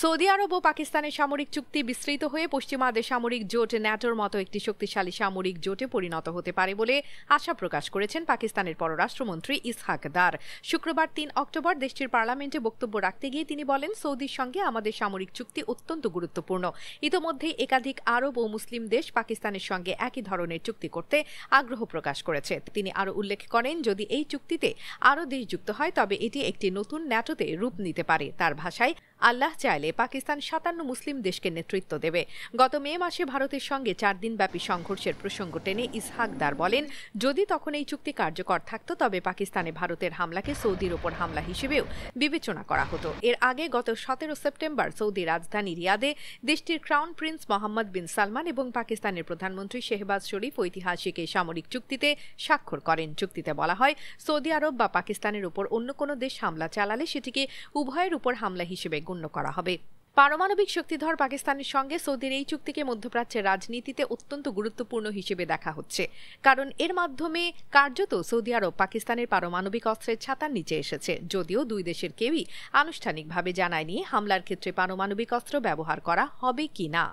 Saudi আরব ও পাকিস্তানের সামরিক চুক্তি বিস্তৃত হয়ে পশ্চিমাদের সামরিক জোট ন্যাটোর মতো একটি শক্তিশালী সামরিক জোটে পরিণত হতে পারে বলে আশা প্রকাশ করেছেন পাকিস্তানের পররাষ্ট্রমন্ত্রী ইসহাক দার। শুক্রবার ৩ অক্টোবর দেশটির পার্লামেন্টে বক্তব্য রাখতে গিয়ে তিনি বলেন, সৌদির সঙ্গে আমাদের সামরিক চুক্তি অত্যন্ত গুরুত্বপূর্ণ। ইতোমধ্যে একাধিক আরব ও মুসলিম দেশ পাকিস্তানের সঙ্গে একই ধরনের চুক্তি করতে আগ্রহ প্রকাশ করেছে। তিনি আরও উল্লেখ করেন, যদি এই চুক্তিতে আরও দেশ যুক্ত হয় তবে এটি একটি নতুন ন্যাটোতে রূপ নিতে পারে। তার ভাষায়, আল্লাহ চাইলে পাকিস্তান ৫৭ মুসলিম দেশকে নেতৃত্ব দেবে। গত মে মাসে ভারতের সঙ্গে ৪ দিনব্যাপী সংঘর্ষের প্রসঙ্গ টেনে ইসহাক দার বলেন, যদি তখন এই চুক্তি কার্যকর থাকত তবে পাকিস্তানে ভারতের হামলাকে সৌদির ওপর হামলা হিসেবেও বিবেচনা করা হতো। এর আগে গত ১৭ সেপ্টেম্বর সৌদি রাজধানী রিয়াদে দেশটির ক্রাউন প্রিন্স মোহাম্মদ বিন সালমান এবং পাকিস্তানের প্রধানমন্ত্রী শেহবাজ শরীফ ঐতিহাসিক এই সামরিক চুক্তিতে স্বাক্ষর করেন। চুক্তিতে বলা হয়, সৌদি আরব বা পাকিস্তানের উপর অন্য কোনো দেশ হামলা চালালে সেটিকে উভয়ের উপর হামলা হিসেবে গণ্য করা হবে। পারমাণবিক শক্তিধর পাকিস্তানের সঙ্গে সৌদির এই চুক্তিকে মধ্যপ্রাচ্যের রাজনীতিতে অত্যন্ত গুরুত্বপূর্ণ হিসেবে দেখা হচ্ছে, কারণ এর মাধ্যমে কার্যত সৌদি আরব পাকিস্তানের পারমাণবিক অস্ত্রের ছাতার নিচে এসেছে। যদিও দুই দেশের কেউই আনুষ্ঠানিকভাবে জানায়নি হামলার ক্ষেত্রে পারমাণবিক অস্ত্র ব্যবহার করা হবে কিনা।